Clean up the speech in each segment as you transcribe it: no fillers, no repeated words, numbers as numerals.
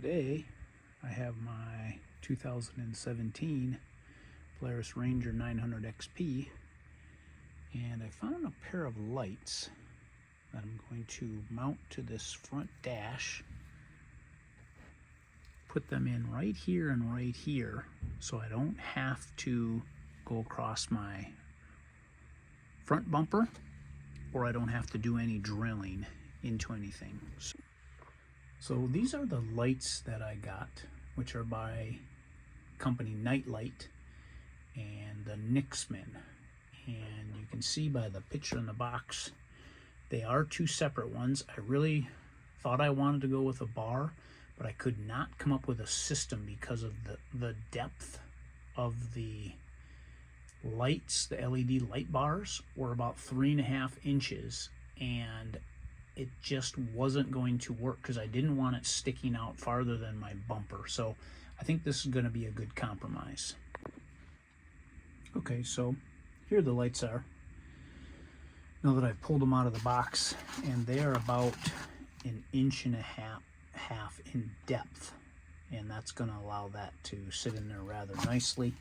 Today I have my 2017 Polaris Ranger 900 XP, and I found a pair of lights that I'm going to mount to this front dash, put them in right here and right here so I don't have to go across my front bumper, or I don't have to do any drilling into anything. So these are the lights that I got, which are by company Nightlight and the Nixman. And you can see by the picture in the box, they are two separate ones. I really thought I wanted to go with a bar, but I could not come up with a system because of the depth of the lights. The LED light bars were about 3.5 inches, and it just wasn't going to work because I didn't want it sticking out farther than my bumper. So I think this is going to be a good compromise. Okay, so here the lights are. Now that I've pulled them out of the box, and they are about 1.5 inches in depth, and that's going to allow that to sit in there rather nicely.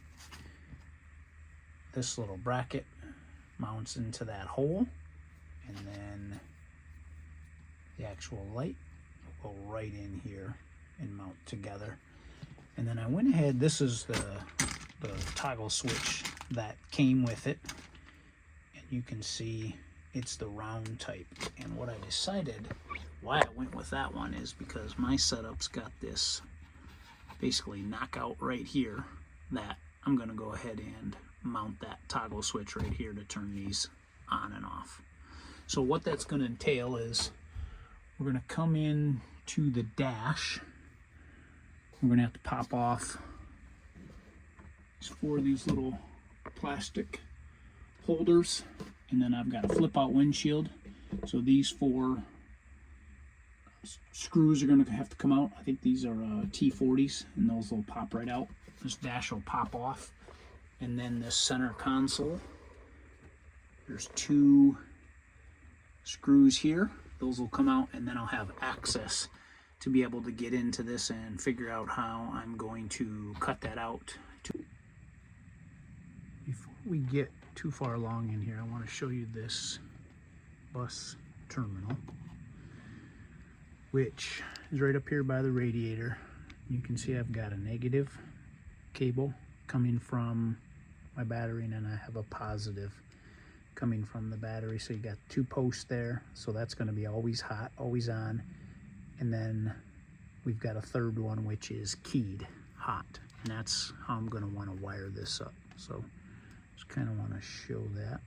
This little bracket mounts into that hole, and then the actual light will go right in here and mount together. And then I went ahead, this is the toggle switch that came with it, and you can see it's the round type. And what I decided why I went with that one is because my setup's got this basically knockout right here that I'm going to go ahead and mount that toggle switch right here to turn these on and off. So what that's going to entail is we're going to come in to the dash. We're going to have to pop off these little plastic holders, and then I've got a flip out windshield. So these 4 screws are going to have to come out. I think these are T40s, and those will pop right out. This dash will pop off. And then this center console, there's 2 screws here. Those will come out, and then I'll have access to be able to get into this and figure out how I'm going to cut that out. Before we get too far along in here, I want to show you this bus terminal, which is right up here by the radiator. You can see I've got a negative cable coming from my battery, and then I have a positive coming from the battery. So you got 2 posts there, so that's going to be always hot, always on. And then we've got a third one which is keyed hot, and that's how I'm going to want to wire this up. So just kind of want to show that.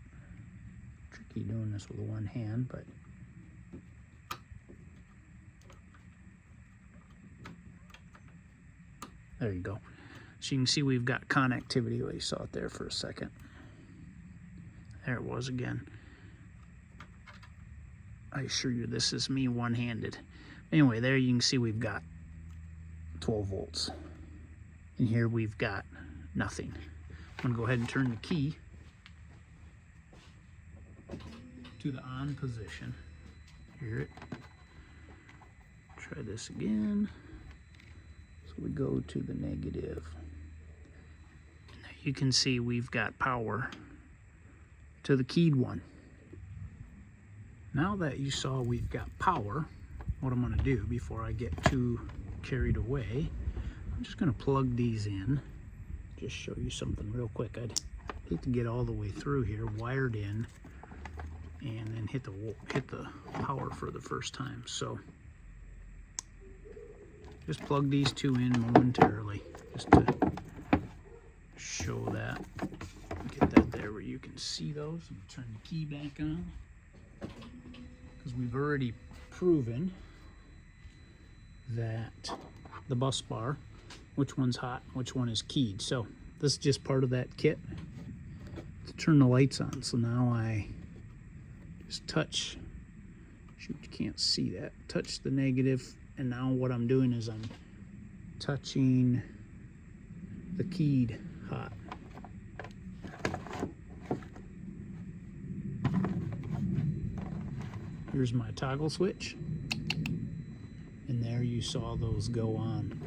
Tricky doing this with one hand, but there you go. So you can see we've got connectivity. Well, you saw it there for a second. There it was again. I assure you this is me one-handed. Anyway, there you can see we've got 12 volts. And here we've got nothing. I'm going to go ahead and turn the key to the on position. Hear it? Try this again. So we go to the negative. And there you can see we've got power to the keyed one. Now that you saw we've got power, what I'm going to do before I get too carried away, I'm just going to plug these in. Just show you something real quick. I'd hate to get all the way through here, wired in, and then hit the power for the first time. So just plug these 2 in momentarily, just to show that. Get that there where you can see those. I'm gonna turn the key back on, because we've already proven that the bus bar, which one's hot, which one is keyed. So this is just part of that kit to turn the lights on. So now I just touch, shoot, you can't see that, touch the negative, and now what I'm doing is I'm touching the keyed hot. Here's my toggle switch, And there you saw those go on.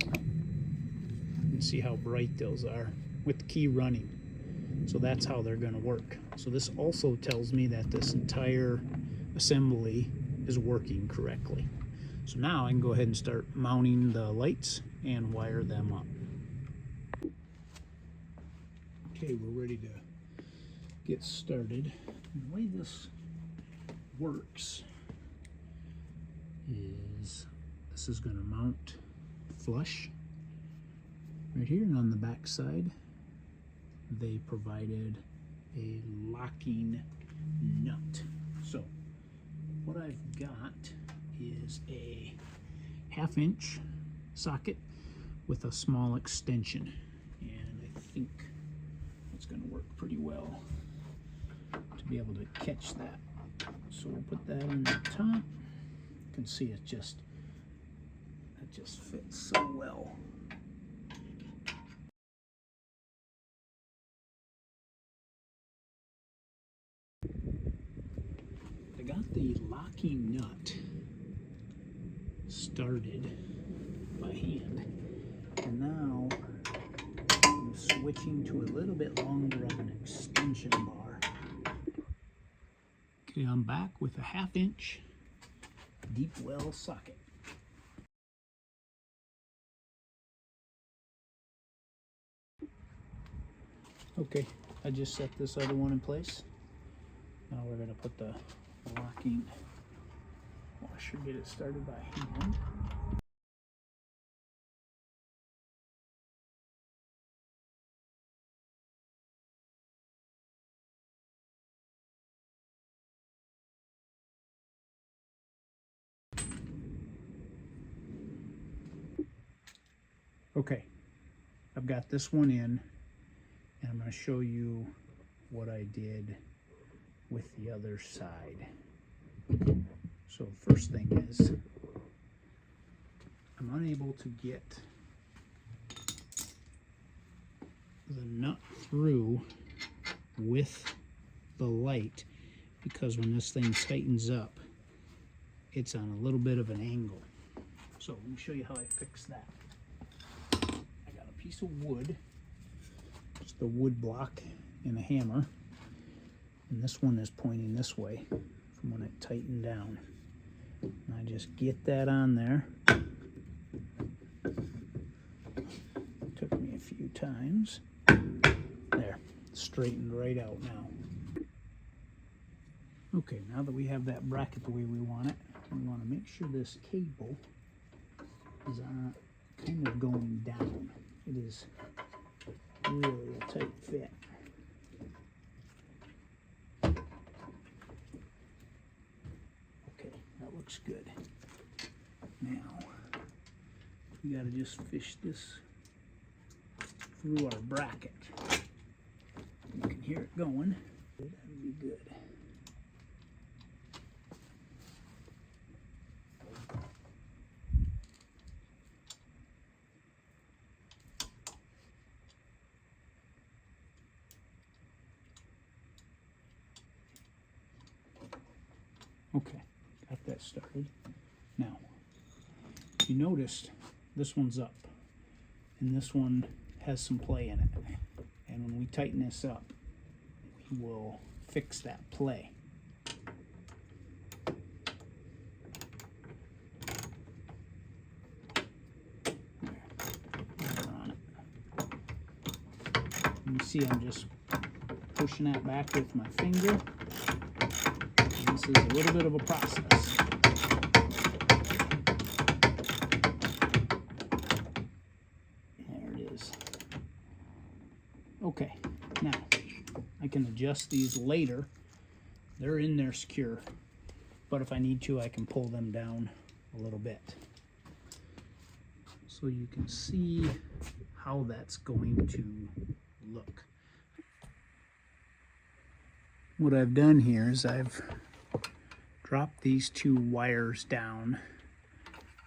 You can see how bright those are with the key running. So that's how they're going to work. So this also tells me that this entire assembly is working correctly. So now I can go ahead and start mounting the lights and wire them up. Okay, we're ready to get started. And the way this works is this is going to mount flush right here, and on the back side they provided a locking nut. So what I've got is a 1/2 inch socket with a small extension, and I think it's going to work pretty well to be able to catch that. So we'll put that on the top. You can see it just fits so well. I got the locking nut started by hand, and now I'm switching to a little bit longer of an extension bar. Okay, I'm back with a 1/2 inch deep well socket. Okay, I just set this other one in place. Now we're going to put the locking washer, get it started by hand. Okay, I've got this one in, and I'm going to show you what I did with the other side. So the first thing is I'm unable to get the nut through with the light because when this thing tightens up, it's on a little bit of an angle. So let me show you how I fix that. I got a piece of wood, just a wood block and a hammer, and this one is pointing this way from when it tightened down. And I just get that on there. Took me a few times. There, straightened right out now. Okay, now that we have that bracket the way we want it, we want to make sure this cable is kind of going down. It is really a tight fit. Okay, that looks good. Now, we got to just fish this through our bracket. You can hear it going. That would be good. Okay, got that started. Now, you noticed this one's up, and this one has some play in it. And when we tighten this up, we will fix that play. There on it. And you see I'm just pushing that back with my finger. This is a little bit of a process. There it is. Okay, now I can adjust these later. They're in there secure, but if I need to, I can pull them down a little bit. So you can see how that's going to look. What I've done here is I've dropped these two wires down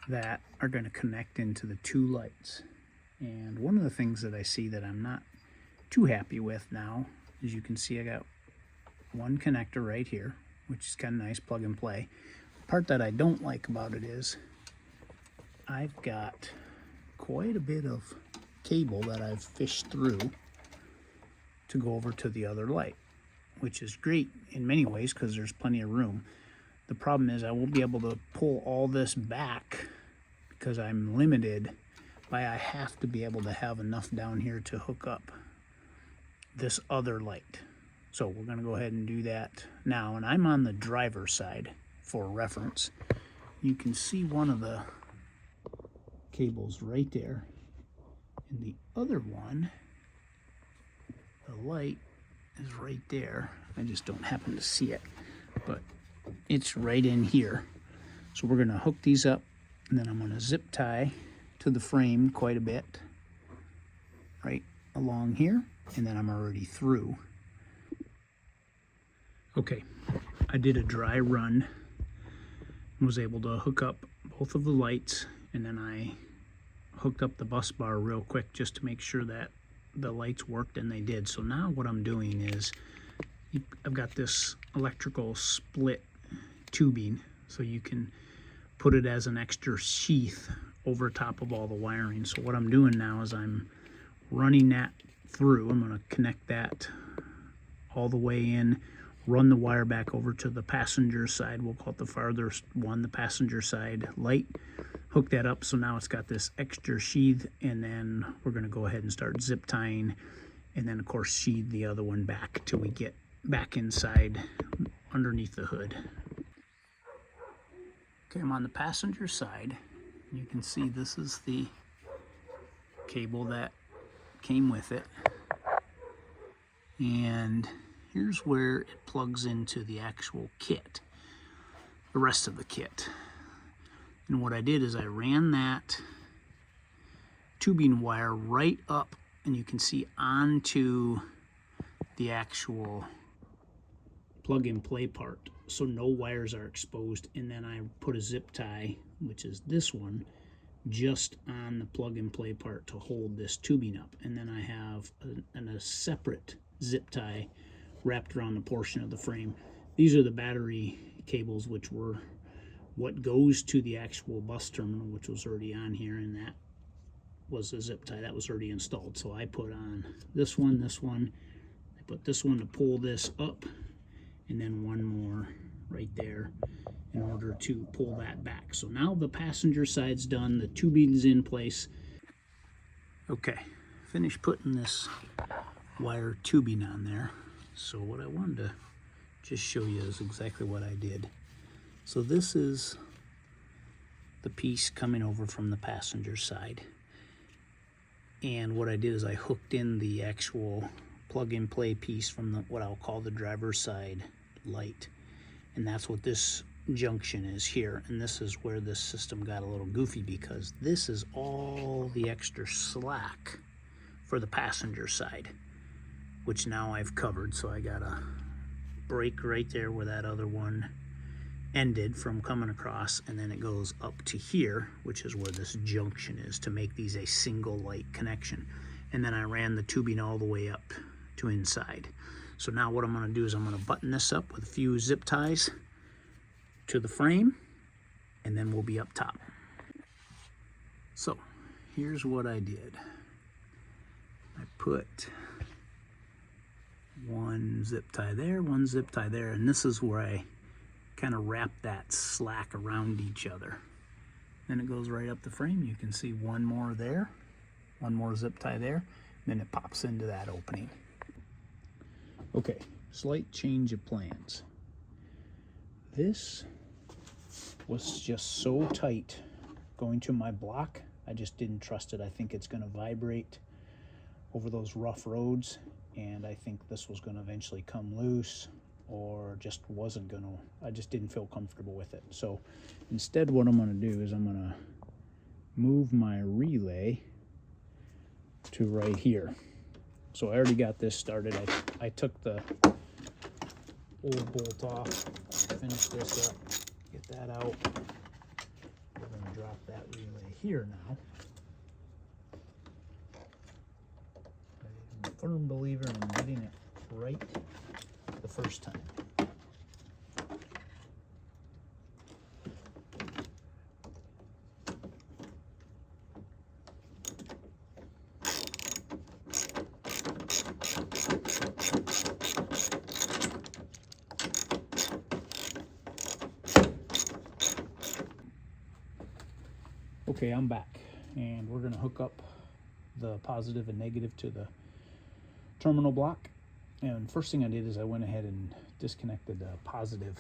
that are going to connect into the two lights. And one of the things that I see that I'm not too happy with now, as you can see, I got one connector right here, which is kind of nice, plug and play. The part that I don't like about it is I've got quite a bit of cable that I've fished through to go over to the other light, which is great in many ways because there's plenty of room. The problem is I won't be able to pull all this back because I'm limited by I have to be able to have enough down here to hook up this other light. So we're going to go ahead and do that now, and I'm on the driver's side for reference. You can see one of the cables right there, and the other one, the light is right there. I just don't happen to see it, but it's right in here. So we're going to hook these up, and then I'm going to zip tie to the frame quite a bit right along here, and then I'm already through. Okay, I did a dry run and was able to hook up both of the lights, and then I hooked up the bus bar real quick just to make sure that the lights worked, and they did. So now what I'm doing is I've got this electrical split tubing, so you can put it as an extra sheath over top of all the wiring. So what I'm doing now is I'm running that through. I'm going to connect that all the way in, run the wire back over to the passenger side. We'll call it the farthest one, the passenger side light. Hook that up, so now it's got this extra sheath, and then we're going to go ahead and start zip tying, and then of course sheath the other one back till we get back inside underneath the hood. Okay, I'm on the passenger side. You can see this is the cable that came with it, and here's where it plugs into the actual kit, the rest of the kit. And what I did is I ran that tubing wire right up, and you can see onto the actual plug-and-play part, so no wires are exposed. And then I put a zip tie, which is this one, just on the plug-and-play part to hold this tubing up. And then I have a separate zip tie wrapped around the portion of the frame. These are the battery cables, which were what goes to the actual bus terminal, which was already on here, and that was a zip tie that was already installed. So I put on this one, I put this one to pull this up, and then one more right there in order to pull that back. So now the passenger side's done, the tubing's in place. Okay, finished putting this wire tubing on there. So what I wanted to just show you is exactly what I did. So this is the piece coming over from the passenger side. And what I did is I hooked in the actual plug-and-play piece from the, what I'll call the driver's side light. And that's what this junction is here. And this is where this system got a little goofy, because this is all the extra slack for the passenger side, which now I've covered. So I got a break right there where that other one ended from coming across, and then it goes up to here, which is where this junction is, to make these a single light connection. And then I ran the tubing all the way up to inside. So now what I'm going to do is I'm going to button this up with a few zip ties to the frame, and then we'll be up top. So here's what I did. I put one zip tie there, one zip tie there, and this is where I kind of wrap that slack around each other. Then it goes right up the frame. You can see one more there, one more zip tie there, then it pops into that opening. Okay, slight change of plans. This was just so tight going to my block, I just didn't trust it. I think it's going to vibrate over those rough roads, and I think this was going to eventually come loose, or just wasn't going to, I just didn't feel comfortable with it. So instead what I'm going to do is I'm going to move my relay to right here. So I already got this started. I took the old bolt off, finish this up, get that out. We're going to drop that relay here now. I'm a firm believer in getting it right the first time. Okay, I'm back, and we're going to hook up the positive and negative to the terminal block. And first thing I did is I went ahead and disconnected the positive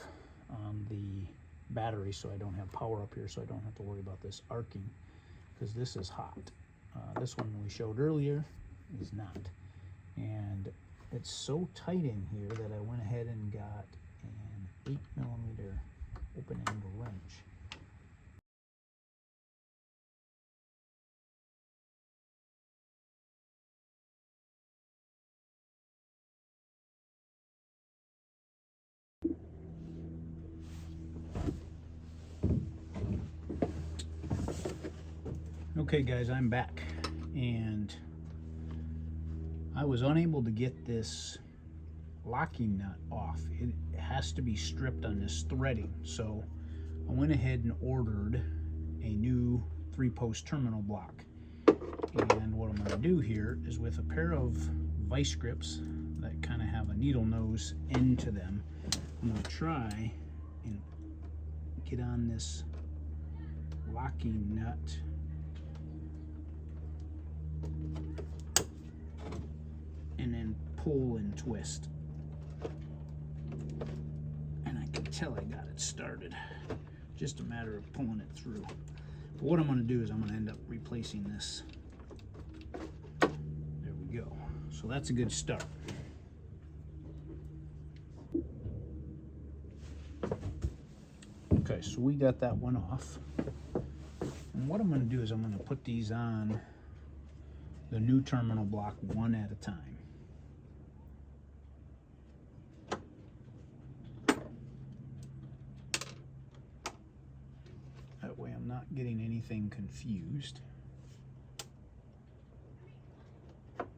on the battery so I don't have power up here, so I don't have to worry about this arcing, because this is hot. This one we showed earlier is not. And it's so tight in here that I went ahead and got an 8mm open angle wrench. Okay guys, I'm back, and I was unable to get this locking nut off. It has to be stripped on this threading, so I went ahead and ordered a new 3-post terminal block. And what I'm going to do here is, with a pair of vice grips that kind of have a needle nose into them, I'm going to try and get on this locking nut and then pull and twist. And I can tell I got it started. Just a matter of pulling it through. But what I'm going to do is I'm going to end up replacing this. There we go. So that's a good start. Okay, so we got that one off. And what I'm going to do is I'm going to put these on the new terminal block one at a time. That way I'm not getting anything confused. It's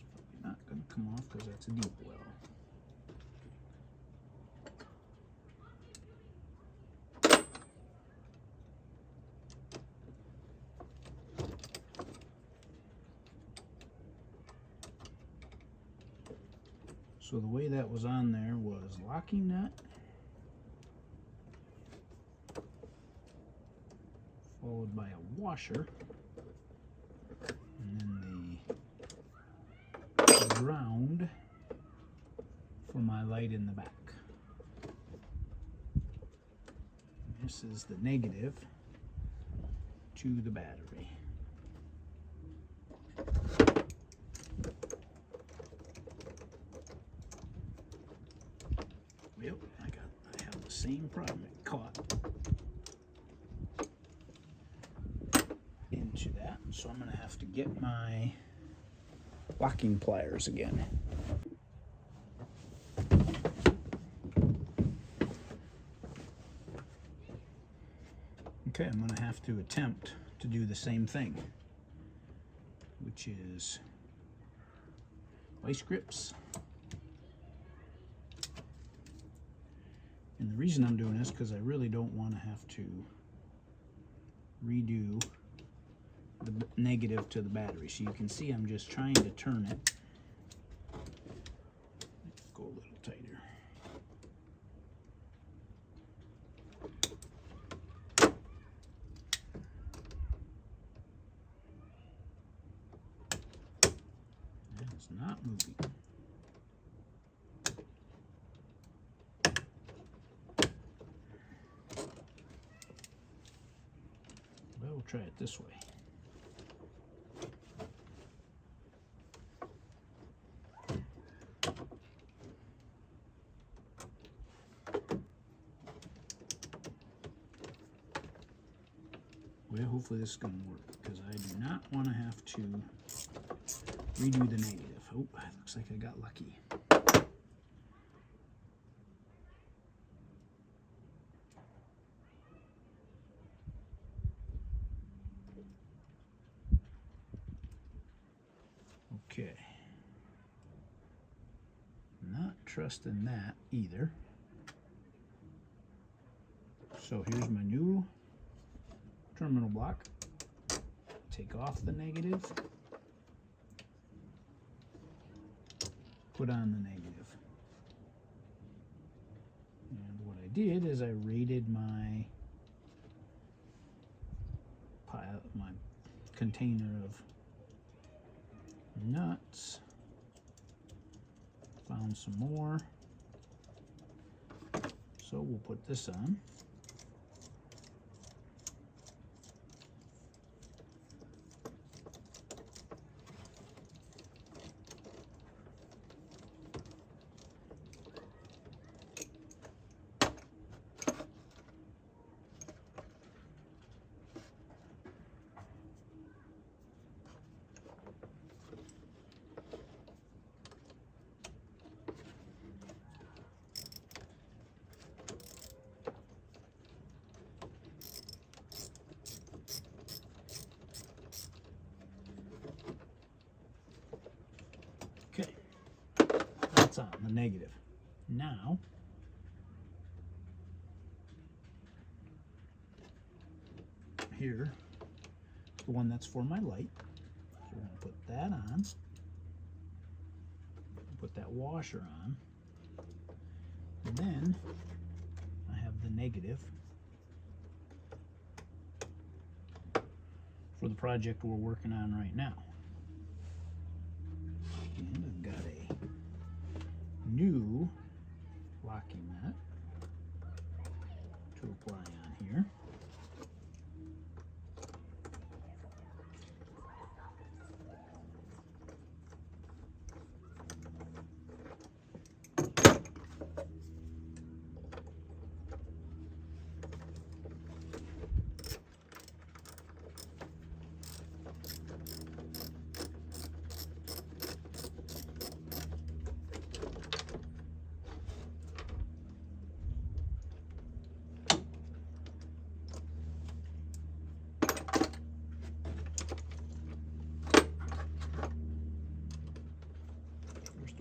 probably not going to come off because that's a deep well. So the way that was on there was locking nut, followed by a washer, and then the ground for my light in the back. And this is the negative to the battery. Yep, I have the same problem. It caught into that, so I'm going to have to get my locking pliers again. Okay, I'm going to have to attempt to do the same thing, which is vice grips. And the reason I'm doing this is because I really don't want to have to redo the negative to the battery. So you can see I'm just trying to turn it. Go a little tighter. And it's not moving. We'll try it this way. Well, hopefully this is going to work, because I do not want to have to redo the negative. Oh, looks like I got lucky. Okay. Not trusting that either. So here's my new terminal block. Take off the negative. Put on the negative. And what I did is I rated my container of nuts. Found some more. So we'll put this on. Okay, that's on the negative. Now, here, the one that's for my light. So we're going to put that on. Put that washer on. And then I have the negative for the project we're working on right now. And I've got a new locking nut to apply on here.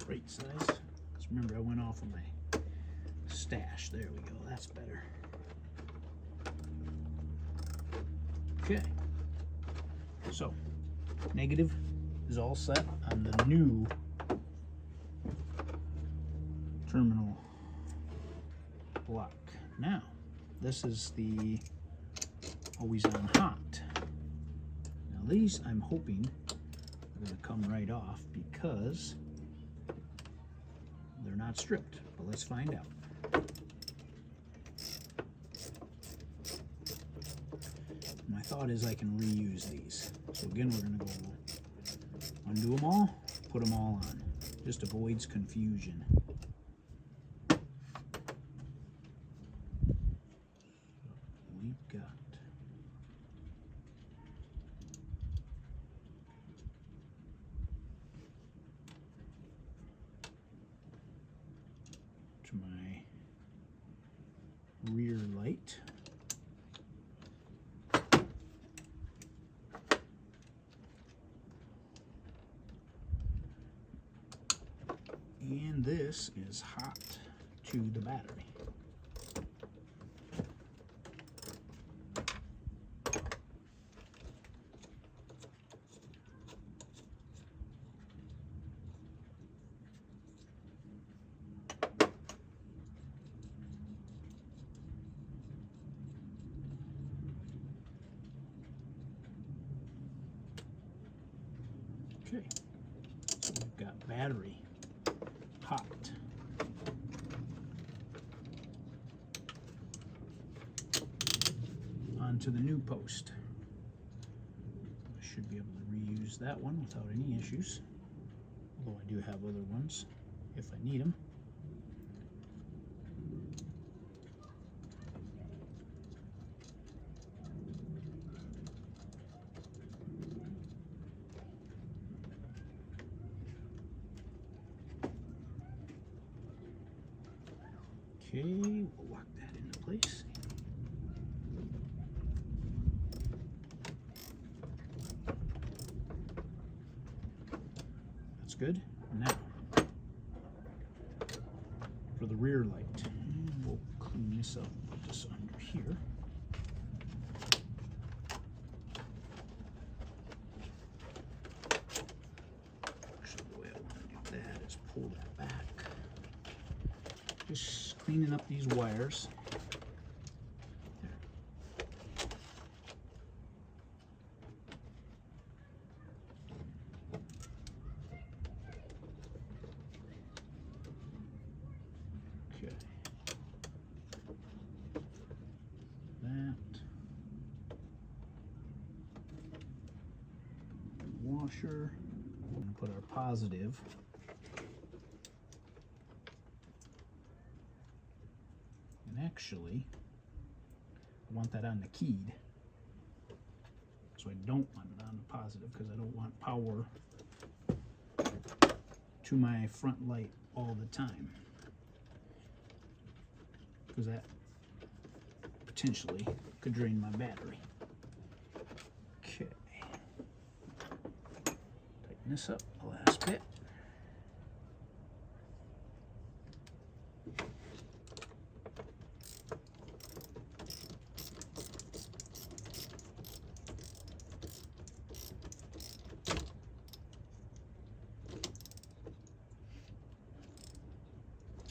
Right size. Because remember, I went off of my stash. There we go. That's better. Okay. So, negative is all set on the new terminal block. Now, this is the always on hot. Now, these I'm hoping are going to come right off because they're not stripped, but let's find out. My thought is I can reuse these. So again, we're going to go undo them all, put them all on. Just avoids confusion. We've got to my rear light. And this is hot to the battery. Okay, so we've got battery hot. Onto the new post. I should be able to reuse that one without any issues, although I do have other ones if I need them. Okay, we'll lock that into place. That's good. Now, for the rear light, we'll clean this up, put this under here. Actually, the way I want to do that is pull that back. Just cleaning up these wires. There. washer and put our positive. And actually, I want that on the keyed. So I don't want it on the positive because I don't want power to my front light all the time, because that potentially could drain my battery. Okay, tighten this up the last bit.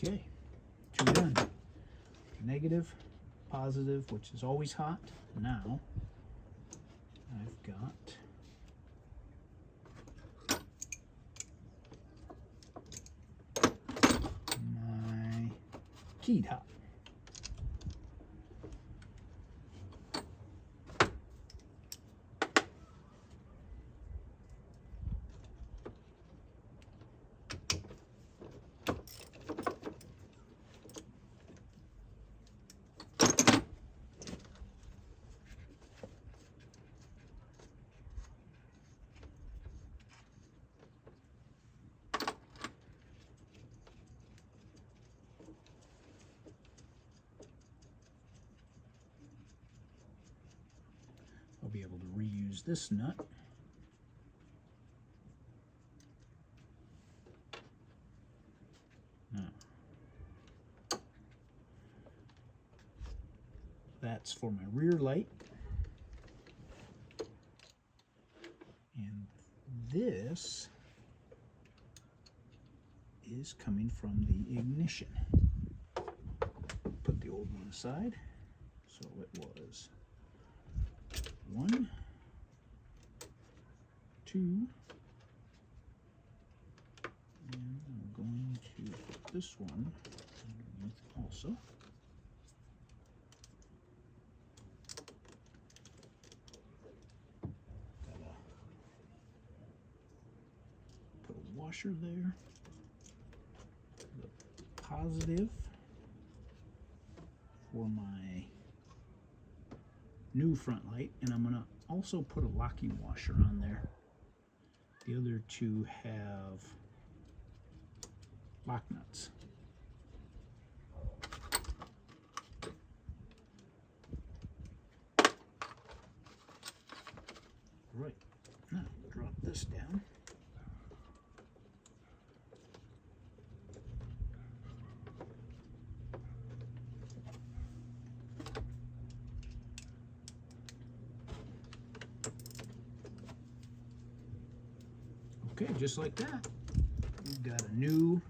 Okay, two done. Negative, positive, which is always hot. Now I've got my keyed hot. I'll be able to reuse this nut. Now, that's for my rear light. And this is coming from the ignition. Put the old one aside. So it was 1, 2, and I'm going to put this one underneath also. Gotta put a washer there. The positive for my new front light, and I'm gonna also put a locking washer on there. The other two have lock nuts. Right, now drop this down. Okay, just like that, we've got a new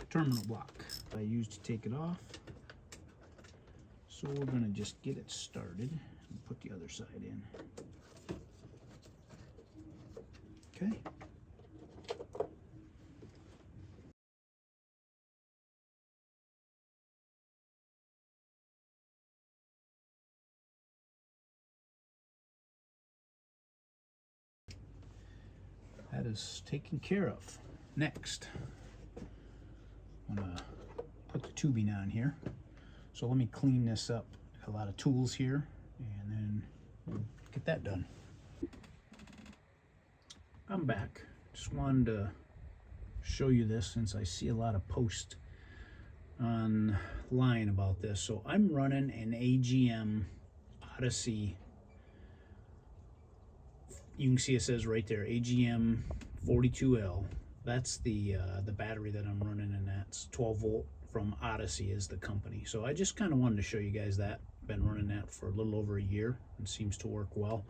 terminal block I used to take it off. So we're going to just get it started and put the other side in. Okay. That is taken care of. Next, I'm gonna put the tubing on here. So let me clean this up. Got a lot of tools here, and then we'll get that done. I'm back. Just wanted to show you this since I see a lot of posts online about this. So I'm running an AGM Odyssey. You can see it says right there, AGM 42L. That's the battery that I'm running, and that's 12 volt from Odyssey is the company. So I just kind of wanted to show you guys that. Been running that for a little over a year and seems to work well.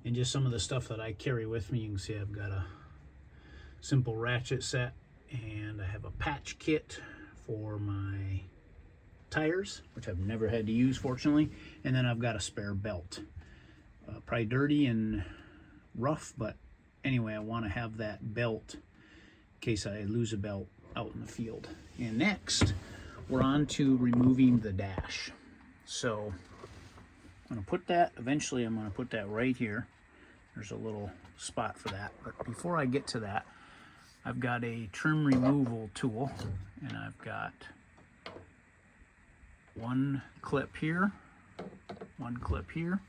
And just some of the stuff that I carry with me, you can see I've got a simple ratchet set, and I have a patch kit for my tires, which I've never had to use, fortunately. And then I've got a spare belt. Probably dirty and rough, but anyway, I want to have that belt in case I lose a belt out in the field. And next, we're on to removing the dash. So I'm going to put that, eventually I'm going to put that right here. there's a little spot for that. But before I get to that, I've got a trim removal tool, and I've got one clip here, one clip here,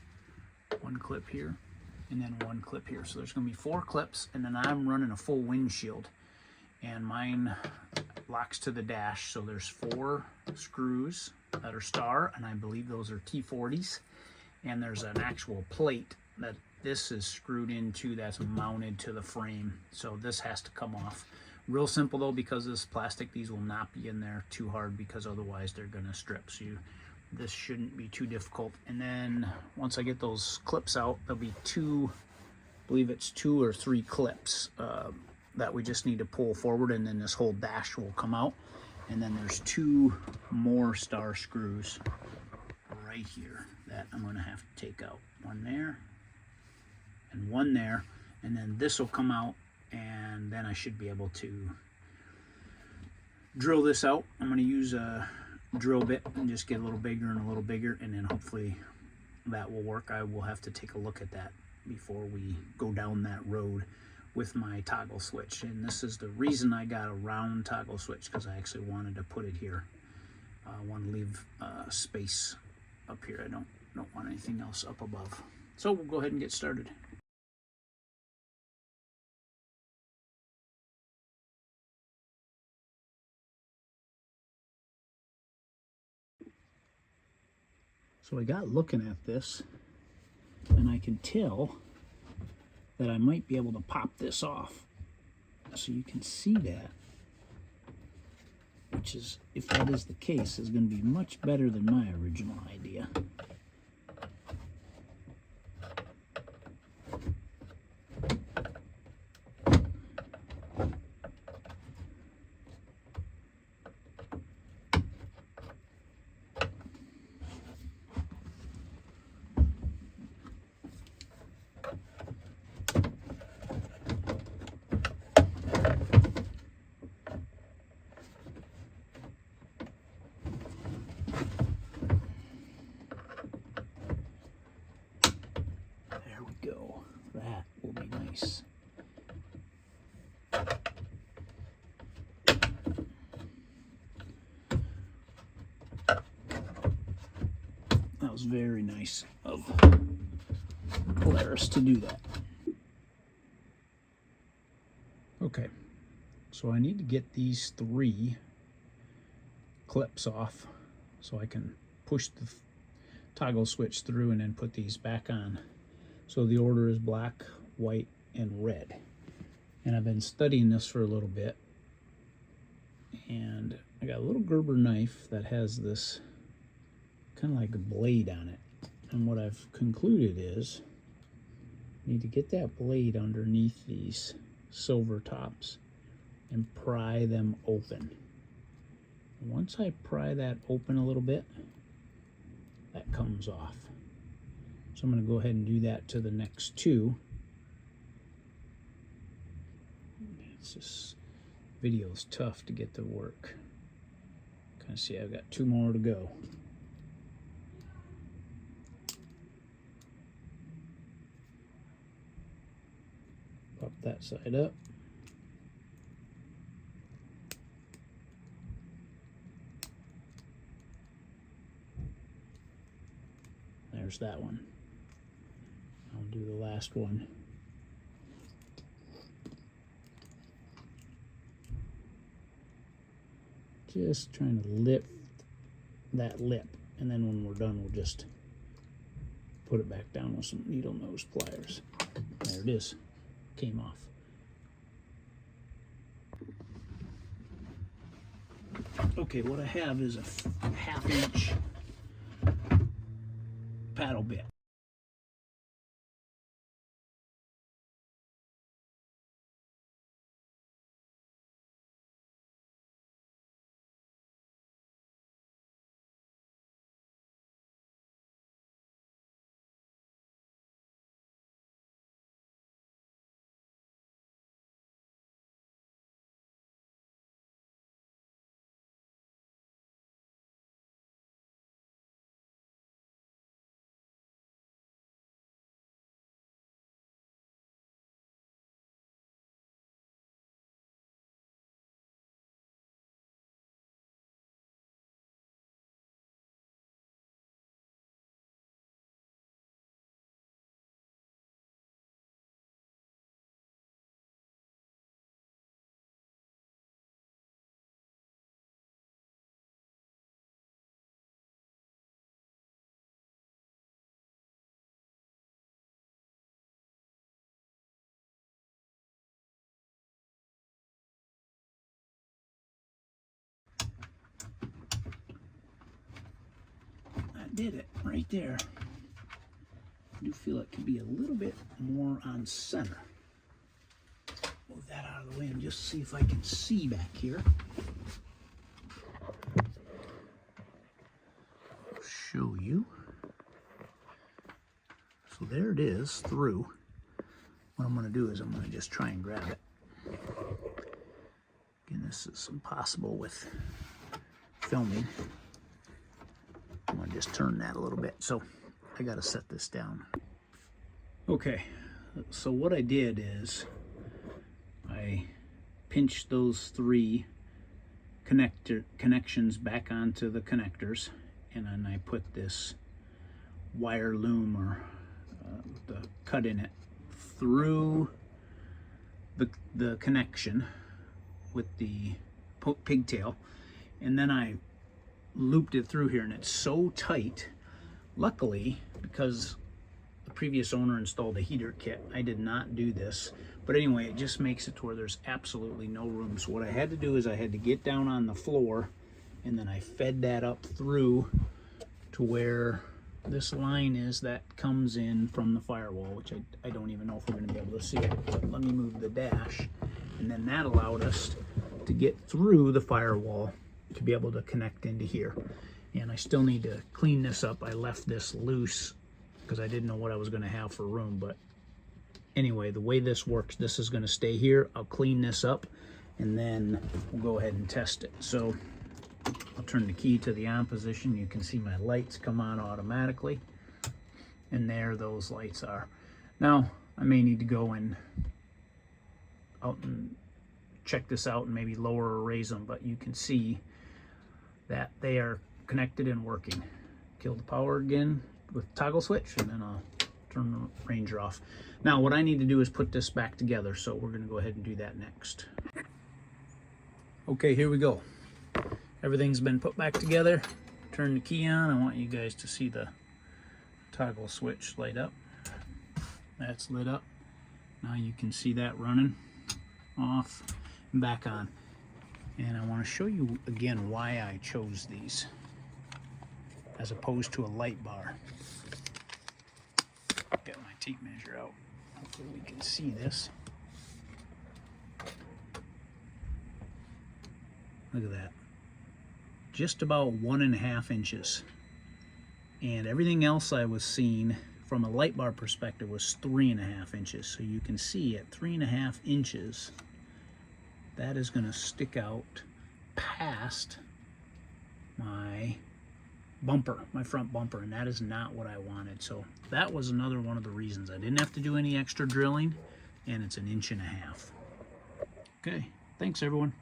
one clip here, and then one clip here. So there's going to be 4 clips, and then I'm running a full windshield, and mine locks to the dash. So there's 4 screws that are star, and I believe those are T40s, and there's an actual plate that this is screwed into that's mounted to the frame. So this has to come off. Real simple though, because this plastic, these will not be in there too hard, because otherwise they're going to strip. So this shouldn't be too difficult. And then once I get those clips out, there'll be 2, I believe it's 2 or 3 clips that we just need to pull forward, and then this whole dash will come out. And then there's 2 more star screws right here that I'm going to have to take out. One there and one there, and then this will come out, and then I should be able to drill this out. I'm going to use a drill bit and just get a little bigger and a little bigger, and then hopefully that will work. I will have to take a look at that before we go down that road with my toggle switch. And this is the reason I got a round toggle switch, because I actually wanted to put it here. I want to leave space up here. I don't want anything else up above. So we'll go ahead and get started. So I got looking at this, and I can tell that I might be able to pop this off. So you can see that, which is, if that is the case, is going to be much better than my original idea. Go. That will be nice. That was very nice of Polaris to do that. Okay, so I need to get these 3 clips off so I can push the toggle switch through and then put these back on. So the order is black, white, and red. And I've been studying this for a little bit. And I got a little Gerber knife that has this kind of like a blade on it. And what I've concluded is I need to get that blade underneath these silver tops and pry them open. And once I pry that open a little bit, that comes off. So I'm going to go ahead and do that to the next 2. It's just, video is tough to get to work. Kind of see I've got 2 more to go. Pop that side up. There's that one. I'll do the last one. Just trying to lift that lip, and then when we're done, we'll just put it back down with some needle nose pliers. There it is. Came off. Okay, what I have is a 1/2 inch paddle bit. that did it right there. I do feel it could be a little bit more on center. Move that out of the way and just see if I can see back here. I'll show you. So there it is through. What I'm going to do is I'm going to just try and grab it. Again, this is impossible with filming. I'm going to just turn that a little bit. So I got to set this down. Okay, so what I did is I pinched those 3 connections back onto the connectors, and then I put this wire loom or the cut in it through the connection with the pigtail, and then I looped it through here, and it's so tight. Luckily, because the previous owner installed a heater kit, I did not do this. But anyway, it just makes it to where there's absolutely no room. So what I had to do is I had to get down on the floor, and then I fed that up through to where this line is that comes in from the firewall, which I don't even know if we're going to be able to see it. But let me move the dash, and then that allowed us to get through the firewall to be able to connect into here. And I still need to clean this up. I left this loose because I didn't know what I was going to have for room. But anyway, the way this works, this is going to stay here. I'll clean this up, and then we'll go ahead and test it. So I'll turn the key to the on position. You can see my lights come on automatically, and there those lights are. Now I may need to go out and check this out and maybe lower or raise them, but you can see that they are connected and working. Kill the power again with toggle switch, and then I'll turn the Ranger off. Now what I need to do is put this back together, so we're going to go ahead and do that next. Okay, here we go. Everything's been put back together. Turn the key on. I want you guys to see the toggle switch light up. That's lit up. Now you can see that running, off, and back on. And I want to show you again why I chose these as opposed to a light bar. Get my tape measure out. Hopefully we can see this. Look at that. Just about 1.5 inches. And everything else I was seeing from a light bar perspective was 3.5 inches. So you can see at 3.5 inches, that is going to stick out past my bumper, my front bumper, and that is not what I wanted. So that was another one of the reasons I didn't have to do any extra drilling, and it's 1.5 inches. Okay, thanks everyone.